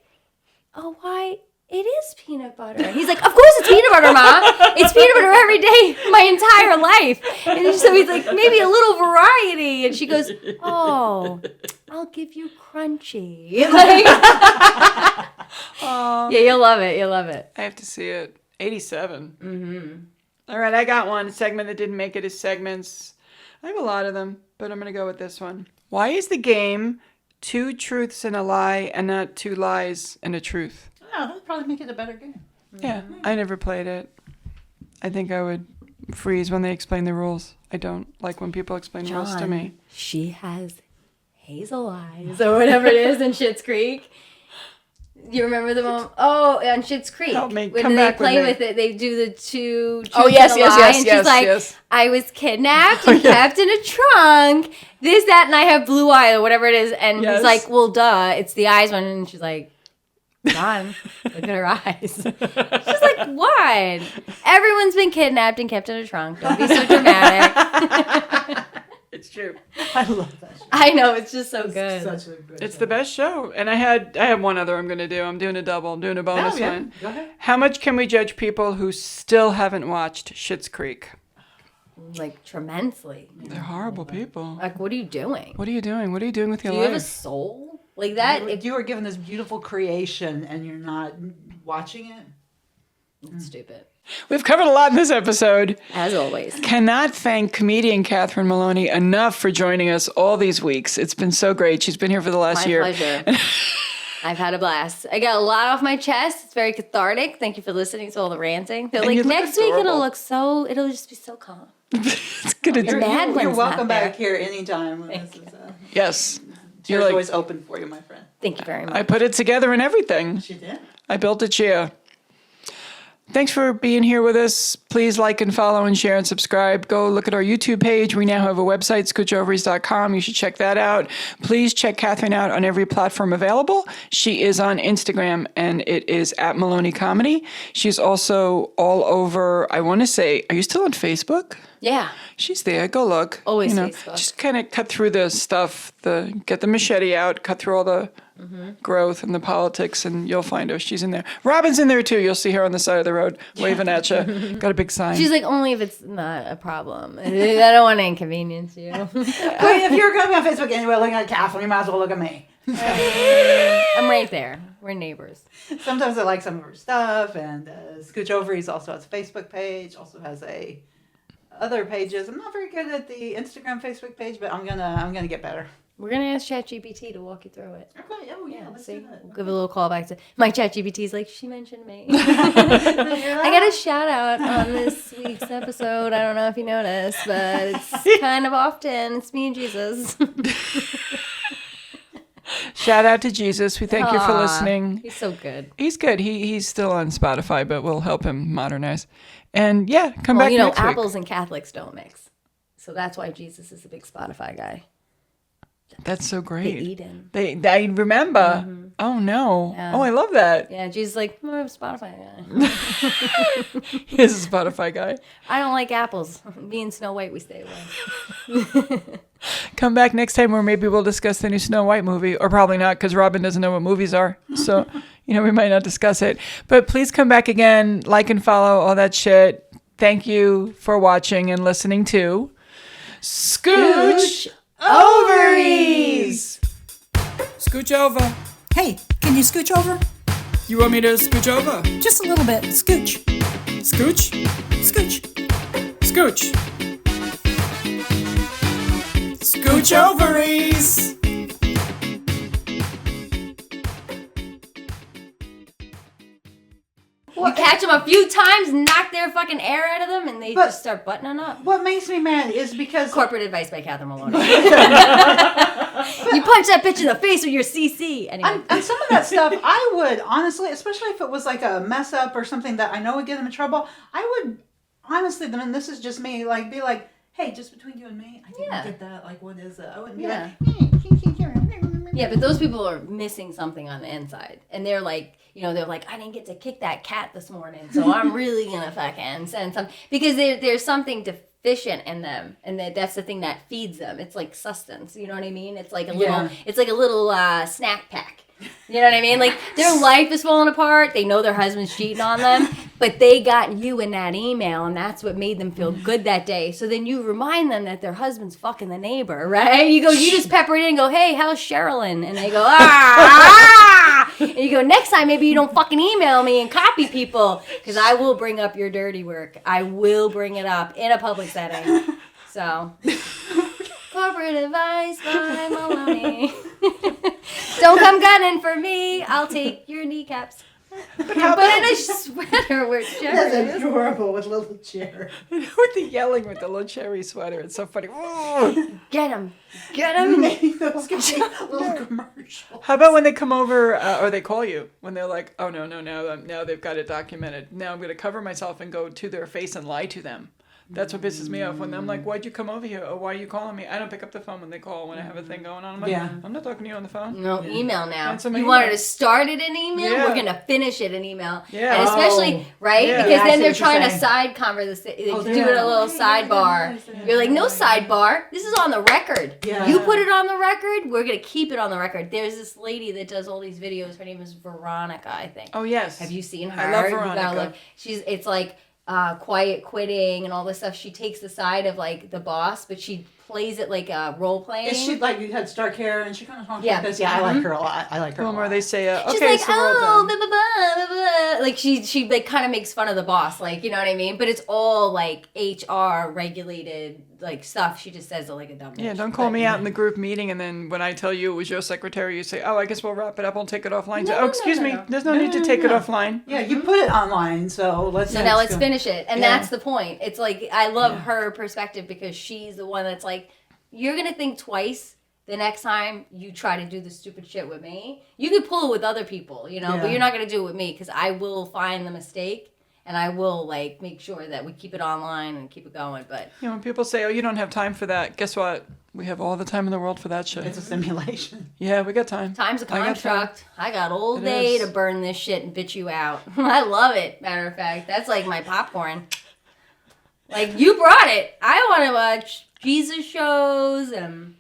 oh, why? It is peanut butter. And he's like, of course it's peanut butter, Ma. It's peanut butter every day, my entire life. And so he's like, maybe a little variety. And she goes, oh, I'll give you crunchy. Like, yeah, you'll love it. You'll love it. I have to see it. 87. Mm-hmm. All right, I got one. A segment that didn't make it as segments. I have a lot of them, but I'm going to go with this one. Why is the game 2 truths and a lie and not 2 lies and a truth? Oh, that'd probably make it a better game. Yeah, I never played it. I think I would freeze when they explain the rules. I don't like when people explain rules to me. She has hazel eyes or whatever it is in Schitt's Creek. You remember the moment? Oh, on Schitt's Creek. Help me. When Come they back with play me. with it, they do the 2 truths Oh, yes, and a yes, lie, yes, and yes, she's like, yes. I was kidnapped and kept in a trunk. This, that, and I have blue eye or whatever it is. And Yes. he's like, well, duh, it's the eyes one. And she's like, John, look at her eyes. She's like, what? Everyone's been kidnapped and kept in a trunk. Don't be so dramatic. It's true. I love that show. I know, it's just so good. Such a good It's show. the best show. And I have one other I'm going to do. I'm doing a double. I'm doing a bonus Oh, yeah. one. Go ahead. How much can we judge people who still haven't watched Schitt's Creek? Like, tremendously. They're horrible people. Like, what are you doing? What are you doing? What are you doing with your Do you have a life? soul? Like that? If you were given this beautiful creation and you're not watching it, It's stupid. We've covered a lot in this episode. As always. Cannot thank comedian Catherine Maloney enough for joining us all these weeks. It's been so great. She's been here for the last My year. pleasure. I've had a blast. I got a lot off my chest. It's very cathartic. Thank you for listening to all the ranting. They're And like, you look next week adorable. it'll just be so calm. It's good. You're mad when you're it's welcome not there. back here anytime. Yes. Chair's like- always open for you, my friend. Thank you very much. I put it together and everything. She did. I built a chair. Thanks for being here with us. Please like and follow and share and subscribe. Go look at our YouTube page. We now have a website, scoochovaries.com. You should check that out. Please check Catherine out on every platform available. She is on Instagram, and it is at Maloney Comedy. She's also all over, I want to say, are you still on Facebook? Yeah. She's there. Go look. Always Facebook. Just kind of cut through the stuff, get the machete out, cut through all the growth and the politics, and you'll find her. She's in there. Robin's in there too. You'll see her on the side of the road waving at you. Got a big sign. She's like, only if it's not a problem. I don't want to inconvenience you. Well, if you're going to be on Facebook anyway looking at Catherine, you might as well look at me. I'm right there. We're neighbors. Sometimes I like some of her stuff, and Scooch Ovaries also has a Facebook page, also has other pages. I'm not very good at the Instagram, Facebook page, but I'm gonna get better. We're gonna ask ChatGPT to walk you through it. Okay, oh yeah, let's See, do that. we'll give a little call back to my ChatGPT's like, she mentioned me. I got a shout out on this week's episode. I don't know if you noticed, but it's kind of often. It's me and Jesus. Shout out to Jesus. We thank you for Aw, listening. He's so good. He's good. He's still on Spotify, but we'll help him modernize. And yeah, come Well, back you know, next week. apples and Catholics don't mix. So that's why Jesus is a big Spotify guy. That's so They great. eat him. I remember. Oh no. Yeah. Oh, I love that. Yeah, Jesus is like, I'm a Spotify guy. He's a Spotify guy. I don't like apples. Me and Snow White, we stay away. Come back next time where maybe we'll discuss the new Snow White movie, or probably not because Robin doesn't know what movies are. So, we might not discuss it. But please come back again, like and follow, all that shit. Thank you for watching and listening to Scooch Ovaries. Scooch over. Hey, can you scooch over? You want me to scooch over? Just a little bit. Scooch. Scooch? Scooch. Scooch. Scooch Ovaries. You catch them a few times, knock their fucking air out of them, and they But- just start buttoning up. What makes me mad is because Corporate advice by Catherine Maloney. You punch that bitch in the face with your CC. Anyway. and some of that stuff, I would honestly, especially if it was like a mess up or something that I know would get them in trouble, I would honestly, and this is just me, like be like, hey, just between you and me, I didn't Yeah. get that. Like, what is it? I wouldn't be Yeah. like, Yeah, but those people are missing something on the inside. And they're like, they're like, I didn't get to kick that cat this morning, so I'm really going to fucking send some. Because there's something deficient in them. And that's the thing that feeds them. It's like sustenance. You know what I mean? It's like a little, snack pack. You know what I mean? Like, their life is falling apart. They know their husband's cheating on them, but they got you in that email, and that's what made them feel good that day. So then you remind them that their husband's fucking the neighbor, right? You just pepper it in and go, hey, how's Sherilyn? And they go, ah! And you go, next time maybe you don't fucking email me and copy people, because I will bring up your dirty work. I will bring it up in a public setting. So... Corporate advice by Maloney. Don't come gunning for me. I'll take your kneecaps. But in a sweater with that's cherries. adorable with little chair. With the yelling with the little cherry sweater. It's so funny. Get him. Get him. Maybe those could be a little commercial. How about when they come over or they call you when they're like, oh, no, now they've got it documented. Now I'm going to cover myself and go to their face and lie to them. That's what pisses me off when I'm like, why'd you come over here? Or why are you calling me? I don't pick up the phone when they call when I have a thing going on. I'm like, Yeah. I'm not talking to you on the phone. No, email now. Answer my You wanted email. to start it in email? Yeah. We're going to finish it in email. Yeah. And especially, right? Yeah. Because Yeah, I then see they're what you're trying to saying. side conversation. They Oh, do yeah. it a little sidebar. You're like, no sidebar. This is on the record. Yeah. You put it on the record. We're going to keep it on the record. There's this lady that does all these videos. Her name is Veronica, I think. Oh, yes. Have you seen her? I love You gotta Veronica. look. It's like quiet quitting and all this stuff. She takes the side of like the boss, but she plays it like role playing. Is she like you had dark hair and she kind of talks Yeah. like this? Yeah, I like her a lot. I like her. One a where lot. they say, She's okay, like, so we're all oh, done. blah, blah, blah, blah, blah. Like she like kind of makes fun of the boss, like, you know what I mean? But it's all like HR regulated like stuff. She just says it like a dumb Yeah, bitch. don't call But- me out in the group meeting, and then when I tell you it was your secretary, you say, oh, I guess we'll wrap it up. I'll take it offline. No, oh, no, excuse no, me. no. There's no need to take it offline. Yeah, you put it online, so let's. So now let's finish it. And Yeah. that's the point. It's like, I love her perspective because she's the one that's like, you're going to think twice the next time you try to do the stupid shit with me. You could pull it with other people, but Yeah. you're not going to do it with me because I will find the mistake and I will like make sure that we keep it online and keep it going. But When people say, oh, you don't have time for that, guess what? We have all the time in the world for that shit. It's a simulation. Yeah, we got time. time's a I got time. contract. I got all It day is. to burn this shit and bitch you out. I love it. Matter of fact, that's like my popcorn. Like, you brought it. I want to watch Jesus shows and...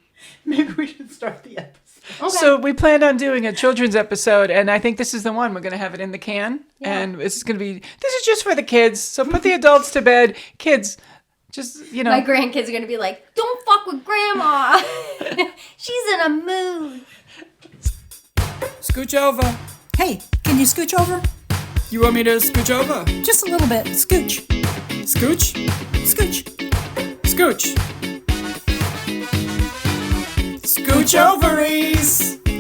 Maybe we should start the episode. Okay. So we planned on doing a children's episode, and I think this is the one. We're going to have it in the can, and this is going to be, this is just for the kids. So put the adults to bed. Kids, just, My grandkids are going to be like, don't fuck with grandma. She's in a mood. Scooch over. Hey, can you scooch over? You want me to scooch over? Just a little bit. Scooch. Scooch? Scooch. Scooch. Scooch Scooch Ovaries.